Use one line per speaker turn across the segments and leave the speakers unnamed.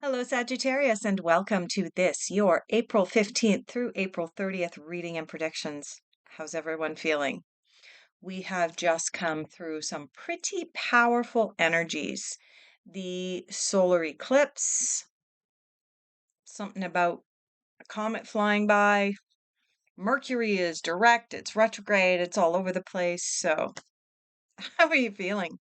Hello, Sagittarius, and welcome to this, your April 15th through April 30th reading and predictions. How's everyone feeling? We have just come through some pretty powerful energies. The solar eclipse, something about a comet flying by. Mercury is direct, it's retrograde, it's all over the place. So, how are you feeling?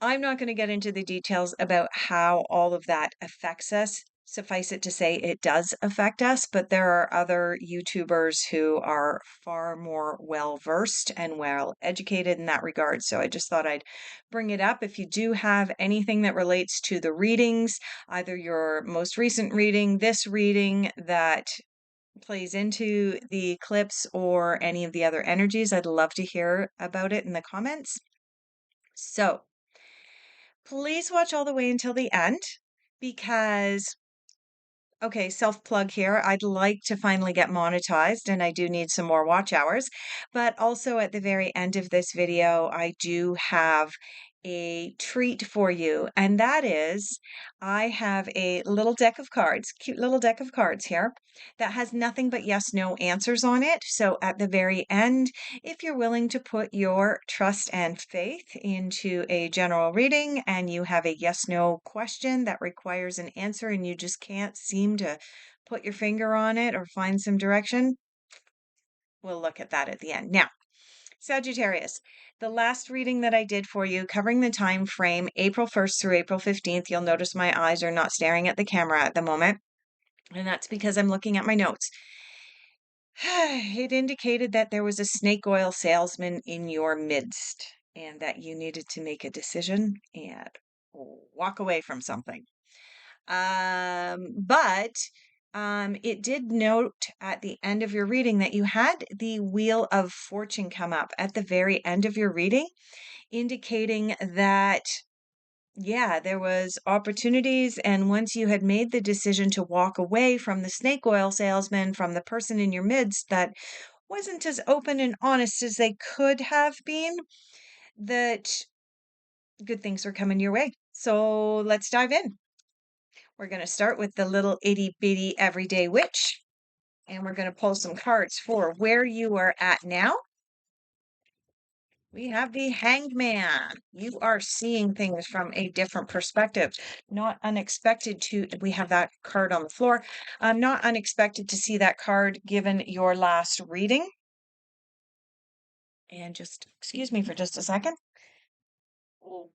I'm not going to get into the details about how all of that affects us. Suffice it to say, it does affect us, but there are other YouTubers who are far more well versed and well educated in that regard. So I just thought I'd bring it up. If you do have anything that relates to the readings, either your most recent reading, this reading that plays into the eclipse, or any of the other energies, I'd love to hear about it in the comments. So, please watch all the way until the end because, okay, self plug here. I'd like to finally get monetized and I do need some more watch hours. But also at the very end of this video, I do have a treat for you. And that is, I have a little deck of cards, cute little deck of cards here that has nothing but yes, no answers on it. So at the very end, if you're willing to put your trust and faith into a general reading and you have a yes, no question that requires an answer and you just can't seem to put your finger on it or find some direction, we'll look at that at the end. Now, Sagittarius, the last reading that I did for you covering the time frame April 1st through April 15th, you'll notice my eyes are not staring at the camera at the moment, and that's because I'm looking at my notes. It indicated that there was a snake oil salesman in your midst and that you needed to make a decision and walk away from something. But it did note at the end of your reading that you had the Wheel of Fortune come up at the very end of your reading, indicating that, yeah, there was opportunities. And once you had made the decision to walk away from the snake oil salesman, from the person in your midst that wasn't as open and honest as they could have been, that good things were coming your way. So let's dive in. We're going to start with the little itty bitty everyday witch, and we're going to pull some cards for where you are at now. We have the Hanged Man. You are seeing things from a different perspective. Not unexpected to, we have that card on the floor. Not unexpected to see that card given your last reading. And just excuse me for just a second. Oh.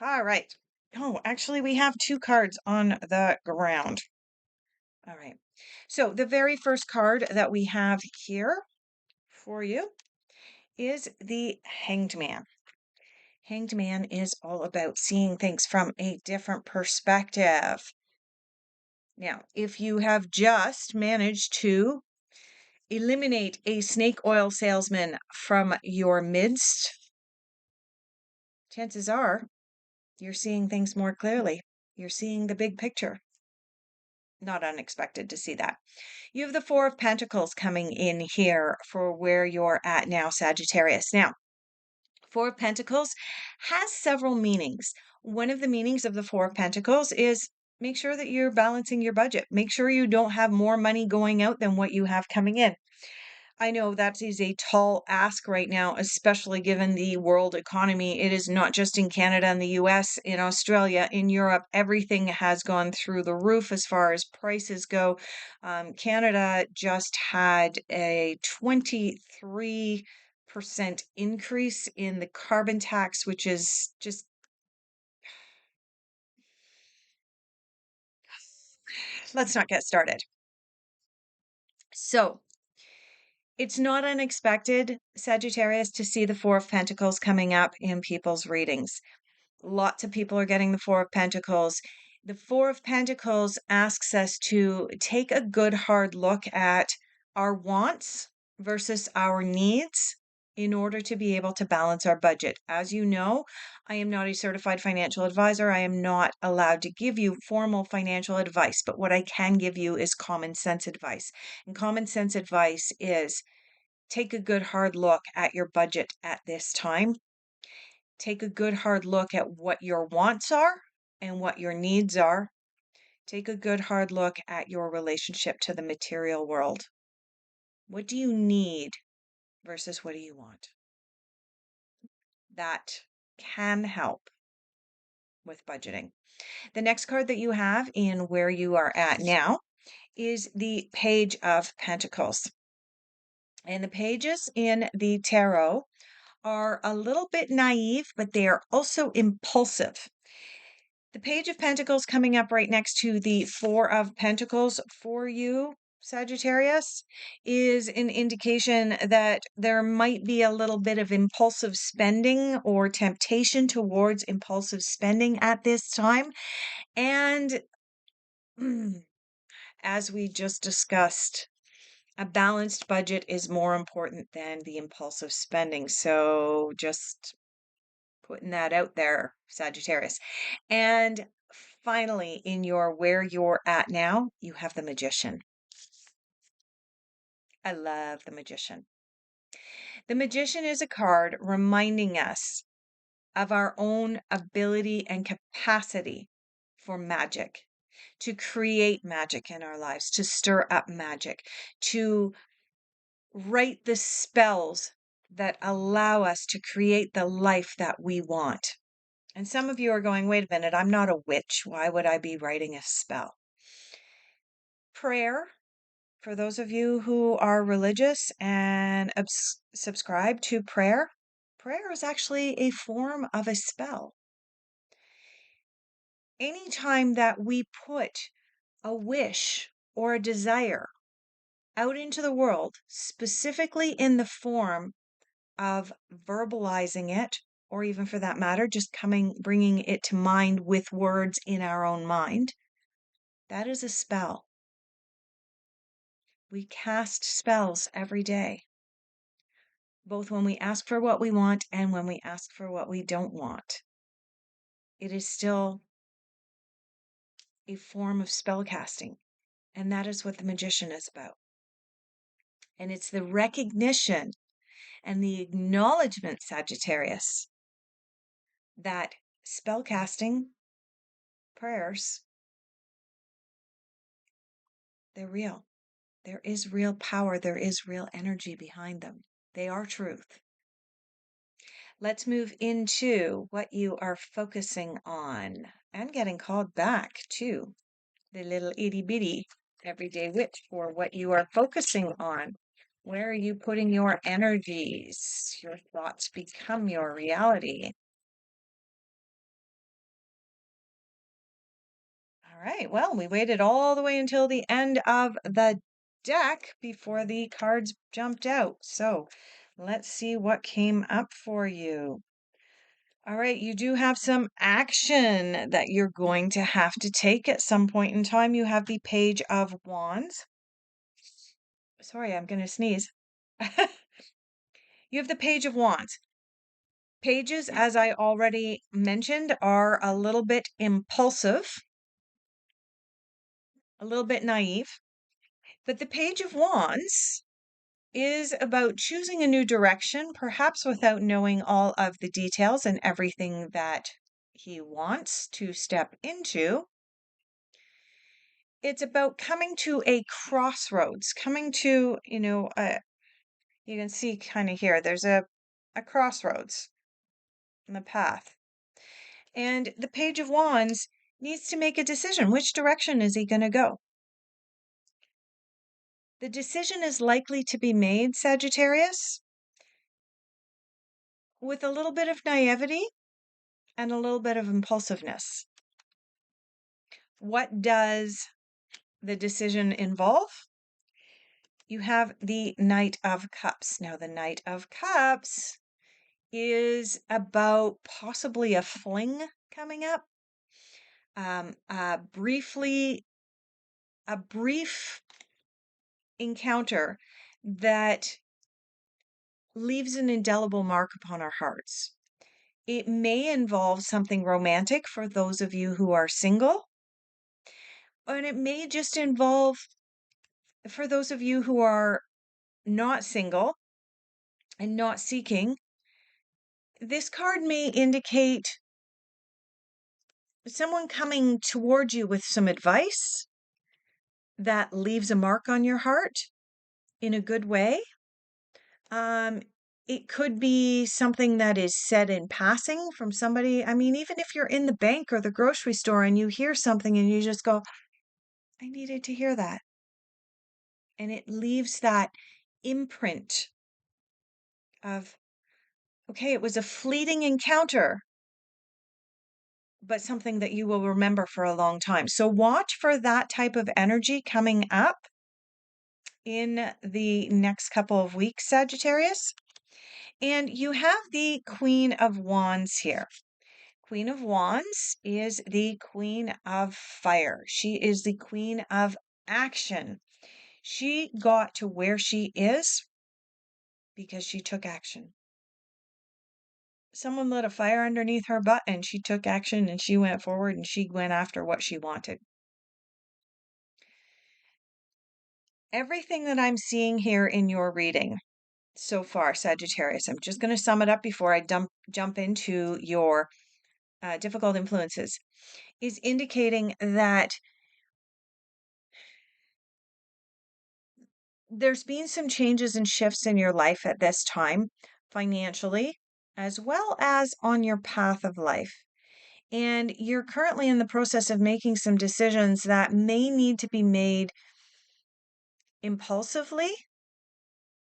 All right. Oh, actually, we have two cards on the ground. All right. So the very first card that we have here for you is the Hanged Man. Hanged Man is all about seeing things from a different perspective. Now, if you have just managed to eliminate a snake oil salesman from your midst, chances are you're seeing things more clearly. You're seeing the big picture. Not unexpected to see that. You have the Four of Pentacles coming in here for where you're at now, Sagittarius. Now, Four of Pentacles has several meanings. One of the meanings of the Four of Pentacles is make sure that you're balancing your budget. Make sure you don't have more money going out than what you have coming in. I know that is a tall ask right now, especially given the world economy. It is not just in Canada and the US, in Australia, in Europe, everything has gone through the roof as far as prices go. Canada just had a 23% increase in the carbon tax, which is just, let's not get started. So, it's not unexpected, Sagittarius, to see the Four of Pentacles coming up in people's readings. Lots of people are getting the Four of Pentacles. The Four of Pentacles asks us to take a good hard look at our wants versus our needs in order to be able to balance our budget. As you know, I am not a certified financial advisor. I am not allowed to give you formal financial advice, but what I can give you is common sense advice. And common sense advice is take a good hard look at your budget at this time. Take a good hard look at what your wants are and what your needs are. Take a good hard look at your relationship to the material world. What do you need versus what do you want? That can help with budgeting. The next card that you have in where you are at now is the Page of Pentacles. And the pages in the tarot are a little bit naive, but they are also impulsive. The Page of Pentacles coming up right next to the Four of Pentacles for you, Sagittarius, is an indication that there might be a little bit of impulsive spending or temptation towards impulsive spending at this time. And as we just discussed, a balanced budget is more important than the impulsive spending. So just putting that out there, Sagittarius. And finally, in your where you're at now, you have the Magician. I love the Magician. The Magician is a card reminding us of our own ability and capacity for magic, to create magic in our lives, to stir up magic, to write the spells that allow us to create the life that we want. And some of you are going, wait a minute, I'm not a witch. Why would I be writing a spell? Prayer, for those of you who are religious and subscribe to prayer, prayer is actually a form of a spell. Anytime that we put a wish or a desire out into the world, specifically in the form of verbalizing it, or even for that matter, just bringing it to mind with words in our own mind, that is a spell. We cast spells every day, both when we ask for what we want and when we ask for what we don't want. It is still a form of spell casting, and that is what the Magician is about. And it's the recognition and the acknowledgement, Sagittarius, that spell casting prayers, they're real. There is real power. There is real energy behind them. They are truth. Let's move into what you are focusing on. I'm getting called back to the little itty bitty everyday witch for what you are focusing on. Where are you putting your energies? Your thoughts become your reality. All right, well, we waited all the way until the end of the deck before the cards jumped out. So let's see what came up for you. All right, you do have some action that you're going to have to take at some point in time. You have the Page of Wands. Sorry, I'm going to sneeze. You have the Page of Wands. Pages, as I already mentioned, are a little bit impulsive, a little bit naive. But the Page of Wands is about choosing a new direction, perhaps without knowing all of the details and everything that he wants to step into. It's about coming to a crossroads, coming to, you can see kind of here, there's a crossroads in the path. And the Page of Wands needs to make a decision. Which direction is he going to go? The decision is likely to be made, Sagittarius, with a little bit of naivety and a little bit of impulsiveness. What does the decision involve? You have the Knight of Cups. Now, the Knight of Cups is about possibly a fling coming up. A brief encounter that leaves an indelible mark upon our hearts. It may involve something romantic for those of you who are single, and it may just involve, for those of you who are not single and not seeking, this card may indicate someone coming toward you with some advice that leaves a mark on your heart in a good way. Um, it could be something that is said in passing from somebody. I mean, even if you're in the bank or the grocery store and you hear something and you just go, I needed to hear that. And it leaves that imprint of, okay, it was a fleeting encounter, but something that you will remember for a long time. So watch for that type of energy coming up in the next couple of weeks, Sagittarius. And you have the Queen of Wands here. Queen of Wands is the queen of fire. She is the queen of action. She got to where she is because she took action. Someone lit a fire underneath her butt and she took action and she went forward and she went after what she wanted. Everything that I'm seeing here in your reading so far, Sagittarius, I'm just going to sum it up before I jump into your difficult influences, is indicating that there's been some changes and shifts in your life at this time, financially, as well as on your path of life. And you're currently in the process of making some decisions that may need to be made impulsively.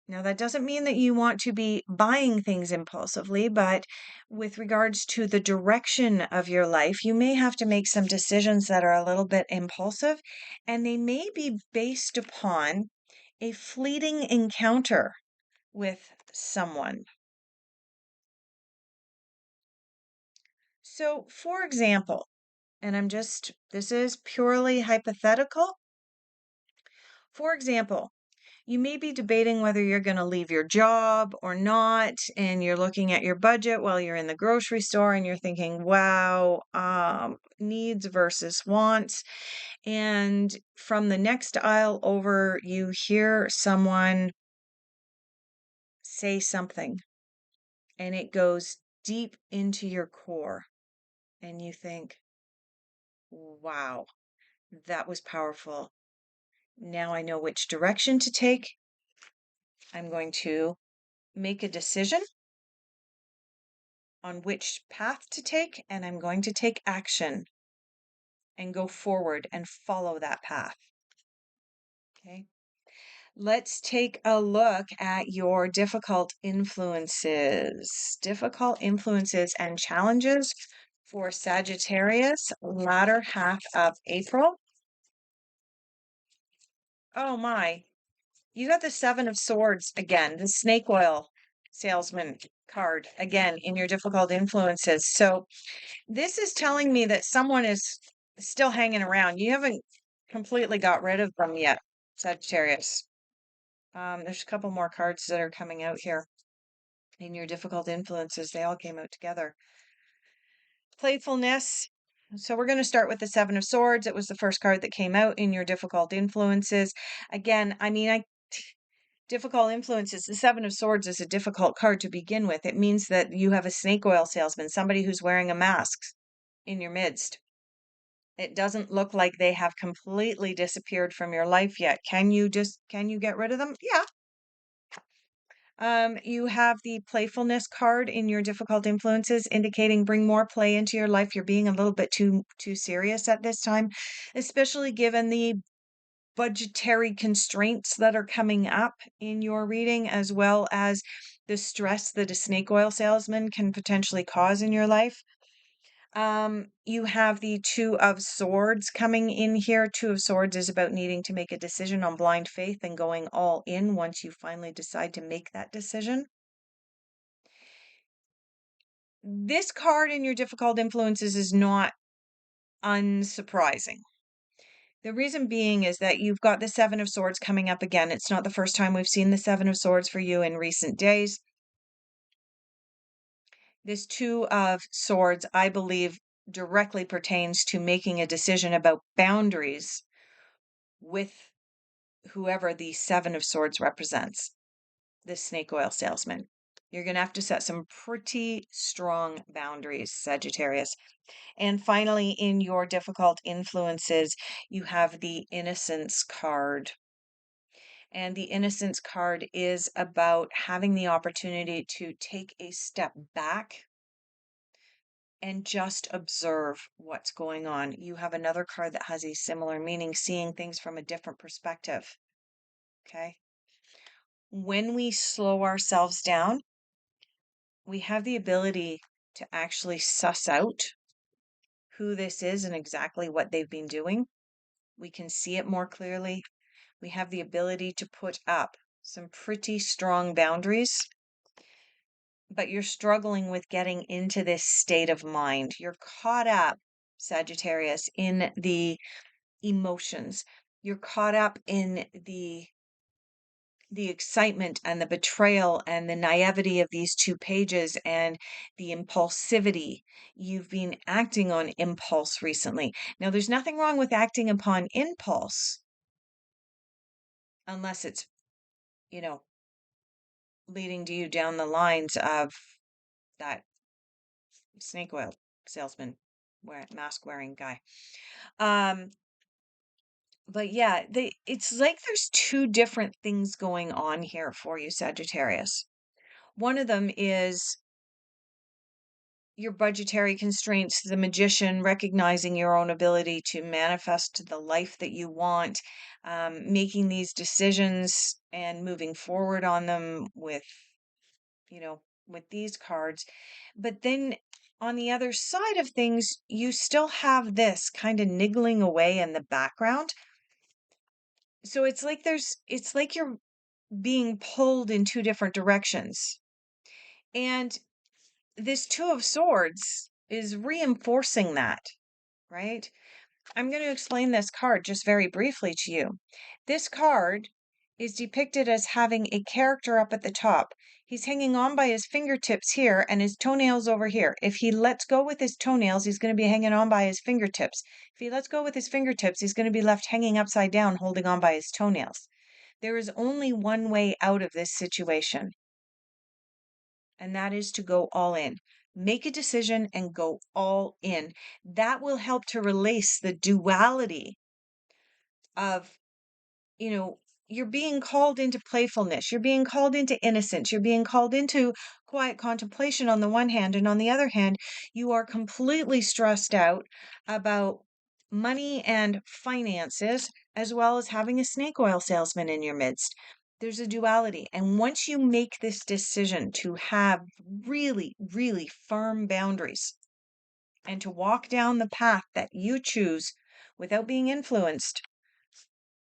Now, that doesn't mean that you want to be buying things impulsively, but with regards to the direction of your life, you may have to make some decisions that are a little bit impulsive, and they may be based upon a fleeting encounter with someone. So, for example, and this is purely hypothetical. For example, you may be debating whether you're going to leave your job or not, and you're looking at your budget while you're in the grocery store and you're thinking, wow, needs versus wants. And from the next aisle over, you hear someone say something and it goes deep into your core, and you think, wow, that was powerful. Now I know which direction to take. I'm going to make a decision on which path to take, and I'm going to take action and go forward and follow that path. Okay. Let's take a look at your difficult influences. Difficult influences and challenges for Sagittarius, latter half of April. Oh my, you got the Seven of Swords again, the snake oil salesman card again in your difficult influences. So this is telling me that someone is still hanging around. You haven't completely got rid of them yet, Sagittarius. There's a couple more cards that are coming out here in your difficult influences. They all came out together. Playfulness. So we're going to start with the Seven of Swords. It was the first card that came out in your difficult influences. Again, difficult influences. The Seven of Swords is a difficult card to begin with. It means that you have a snake oil salesman, somebody who's wearing a mask in your midst. It doesn't look like they have completely disappeared from your life yet. Can you get rid of them? Yeah. You have the playfulness card in your difficult influences, indicating bring more play into your life. You're being a little bit too serious at this time, especially given the budgetary constraints that are coming up in your reading, as well as the stress that a snake oil salesman can potentially cause in your life. You have the Two of Swords coming in here. Two of Swords is about needing to make a decision on blind faith and going all in once you finally decide to make that decision. This card in your difficult influences is not unsurprising. The reason being is that you've got the Seven of Swords coming up again. It's not the first time we've seen the Seven of Swords for you in recent days. This Two of Swords, I believe, directly pertains to making a decision about boundaries with whoever the Seven of Swords represents, the snake oil salesman. You're going to have to set some pretty strong boundaries, Sagittarius. And finally, in your difficult influences, you have the Innocence card. And the Innocence card is about having the opportunity to take a step back and just observe what's going on. You have another card that has a similar meaning, seeing things from a different perspective. Okay. When we slow ourselves down, we have the ability to actually suss out who this is and exactly what they've been doing. We can see it more clearly. We have the ability to put up some pretty strong boundaries, but you're struggling with getting into this state of mind. You're caught up, Sagittarius, in the emotions. You're caught up in the excitement and the betrayal and the naivety of these 2 pages and the impulsivity. You've been acting on impulse recently. Now, there's nothing wrong with acting upon impulse unless it's, you know, leading to you down the lines of that snake oil salesman, mask wearing guy. But yeah, it's like there's 2 different things going on here for you, Sagittarius. One of them is your budgetary constraints, the magician recognizing your own ability to manifest the life that you want, making these decisions and moving forward on them with, with these cards. But then on the other side of things, you still have this kind of niggling away in the background. So it's like you're being pulled in 2 different directions. And this 2 of Swords is reinforcing that, right? I'm going to explain this card just very briefly to you. This card is depicted as having a character up at the top. He's hanging on by his fingertips here and his toenails over here. If he lets go with his toenails, he's going to be hanging on by his fingertips. If he lets go with his fingertips, he's going to be left hanging upside down, holding on by his toenails. There is only one way out of this situation, and that is to go all in. Make a decision and go all in. That will help to release the duality of, you know, you're being called into playfulness, you're being called into innocence, you're being called into quiet contemplation on the one hand, and on the other hand, you are completely stressed out about money and finances, as well as having a snake oil salesman in your midst. There's a duality. And once you make this decision to have really, really firm boundaries and to walk down the path that you choose without being influenced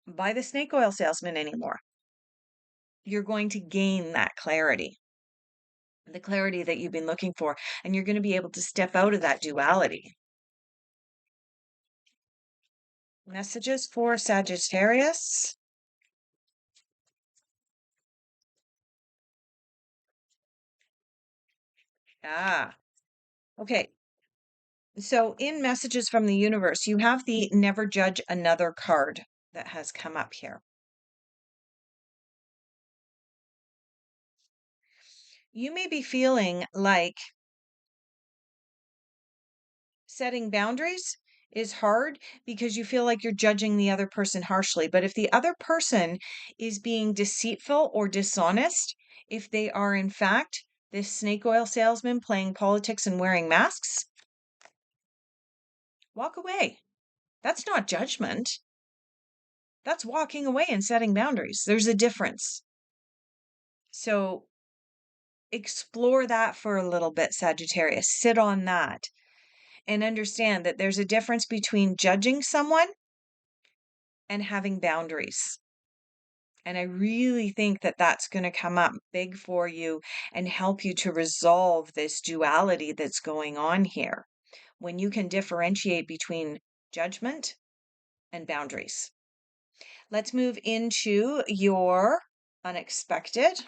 by the snake oil salesman anymore, you're going to gain that clarity, the clarity that you've been looking for, and you're going to be able to step out of that duality. Messages for Sagittarius. Okay. So in Messages from the Universe, you have the Never Judge Another card that has come up here. You may be feeling like setting boundaries is hard because you feel like you're judging the other person harshly. But if the other person is being deceitful or dishonest, if they are in fact this snake oil salesman playing politics and wearing masks, walk away. That's not judgment. That's walking away and setting boundaries. There's a difference. So explore that for a little bit, Sagittarius. Sit on that and understand that there's a difference between judging someone and having boundaries. And I really think that that's going to come up big for you and help you to resolve this duality that's going on here when you can differentiate between judgment and boundaries. Let's move into your unexpected.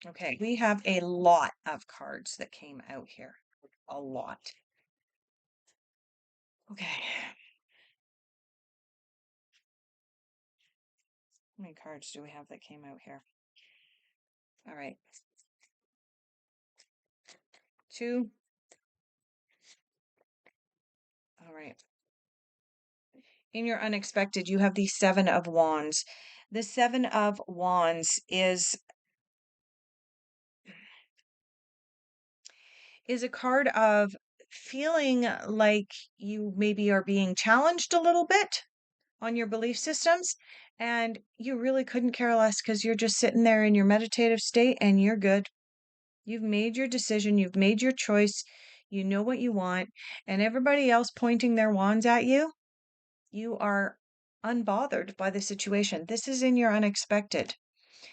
Okay, we have a lot of cards that came out here. A lot. Okay. How many cards do we have that came out here? All right. 2. All right. In your unexpected, you have the 7 of Wands. The 7 of Wands is a card of feeling like you maybe are being challenged a little bit on your belief systems, and you really couldn't care less because you're just sitting there in your meditative state and you're good. You've made your decision, you've made your choice, you know what you want, and everybody else pointing their wands at you, you are unbothered by the situation. This is in your unexpected.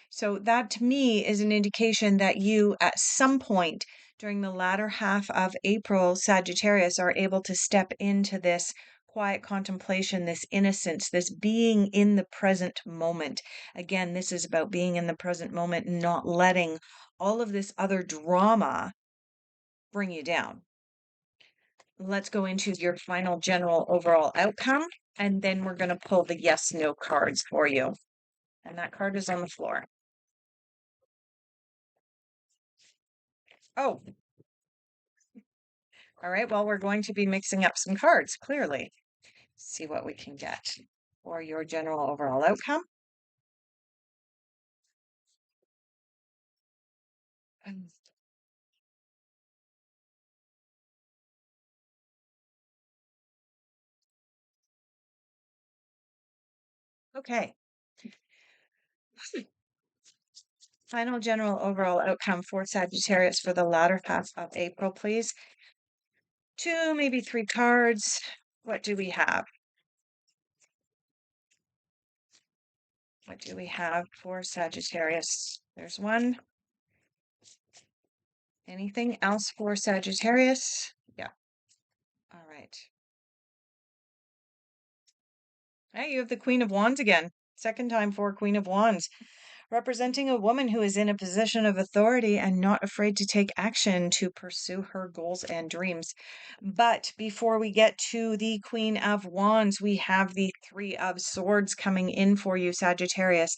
So that to me is an indication that you, at some point during the latter half of April, Sagittarius, are able to step into this quiet contemplation, this innocence, this being in the present moment. Again, this is about being in the present moment and not letting all of this other drama bring you down. Let's go into your final general overall outcome, and then we're going to pull the yes, no cards for you. And that card is on the floor. Oh, all right. Well, we're going to be mixing up some cards, clearly. See what we can get for your general overall outcome. Um, Okay. Final general overall outcome for Sagittarius for the latter half of April, please. 2, maybe 3 cards. What do we have? What do we have for Sagittarius? There's 1. Anything else for Sagittarius? Yeah. All right. Hey, you have the Queen of Wands again. Second time for Queen of Wands, representing a woman who is in a position of authority and not afraid to take action to pursue her goals and dreams. But before we get to the Queen of Wands, we have the Three of Swords coming in for you, Sagittarius.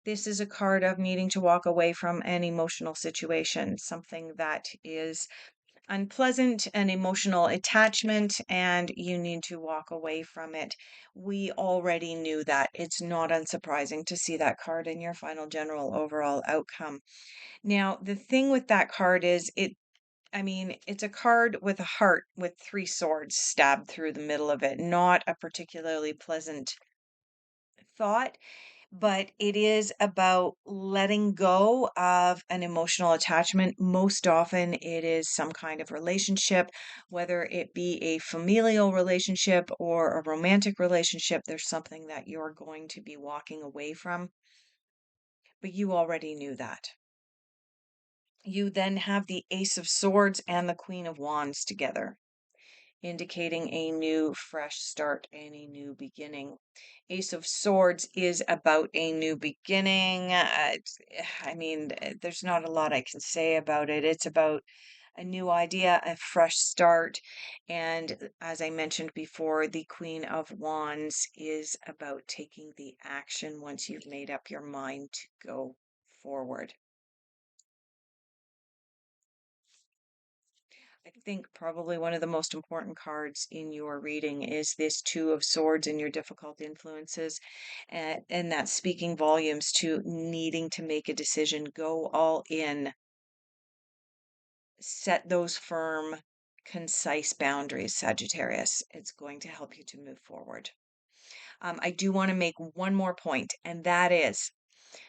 This is a card of needing to walk away from an emotional situation, something that is unpleasant and emotional attachment, and you need to walk away from it. We already knew that. It's not unsurprising to see that card in your final general overall outcome. Now, the thing with that card is it's a card with a heart with 3 swords stabbed through the middle of it. Not a particularly pleasant thought, but it is about letting go of an emotional attachment. Most often, it is some kind of relationship, whether it be a familial relationship or a romantic relationship. There's something that you're going to be walking away from, but you already knew that. You then have the Ace of Swords and the Queen of Wands together, indicating a new, fresh start and a new beginning. Ace of Swords is about a new beginning. There's not a lot I can say about it. It's about a new idea, a fresh start. And as I mentioned before, the Queen of Wands is about taking the action once you've made up your mind to go forward. I think probably one of the most important cards in your reading is this Two of Swords in your difficult influences, and that's speaking volumes to needing to make a decision, go all in, set those firm, concise boundaries, Sagittarius. It's going to help you to move forward. I do want to make one more point, and that is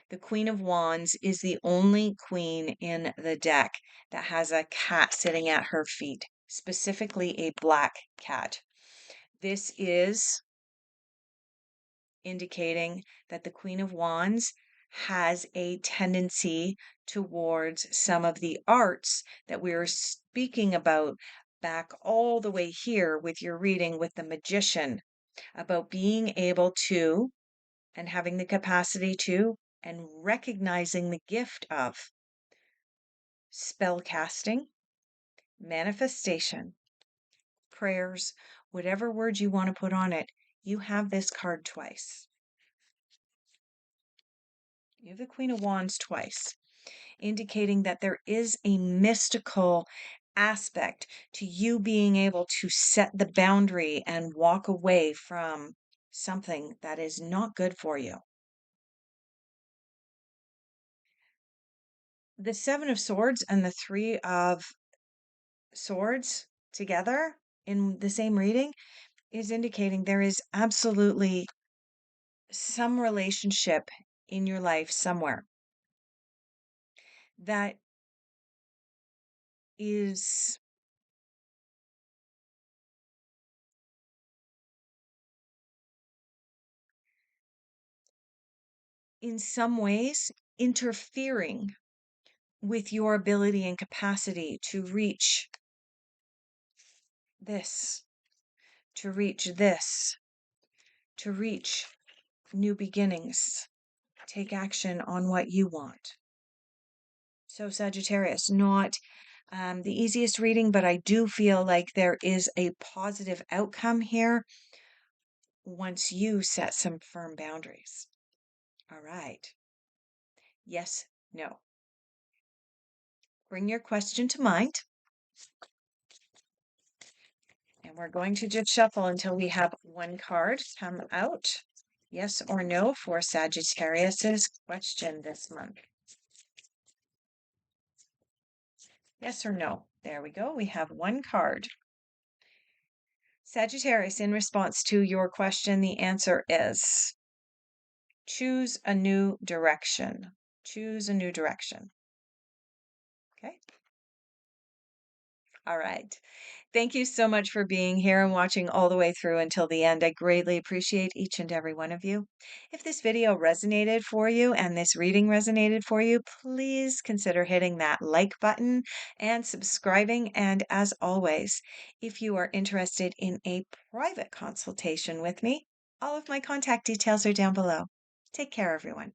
the Queen of Wands is the only queen in the deck that has a cat sitting at her feet, specifically a black cat. This is indicating that the Queen of Wands has a tendency towards some of the arts that we were speaking about back all the way here with your reading with the Magician, about being able to and having the capacity to and recognizing the gift of spell casting, manifestation, prayers, whatever word you want to put on it, you have this card twice. You have the Queen of Wands twice, indicating that there is a mystical aspect to you being able to set the boundary and walk away from something that is not good for you. The Seven of Swords and the Three of Swords together in the same reading is indicating there is absolutely some relationship in your life somewhere that is in some ways interfering with your ability and capacity to reach this, to reach this, to reach new beginnings, take action on what you want. So, Sagittarius, not the easiest reading, but I do feel like there is a positive outcome here once you set some firm boundaries. All right. Yes, no. Bring your question to mind. And we're going to just shuffle until we have one card come out. Yes or no for Sagittarius's question this month. Yes or no. There we go. We have one card. Sagittarius, in response to your question, the answer is choose a new direction. Choose a new direction. Okay. All right. Thank you so much for being here and watching all the way through until the end. I greatly appreciate each and every one of you. If this video resonated for you and this reading resonated for you, please consider hitting that like button and subscribing. And as always, if you are interested in a private consultation with me, all of my contact details are down below. Take care, everyone.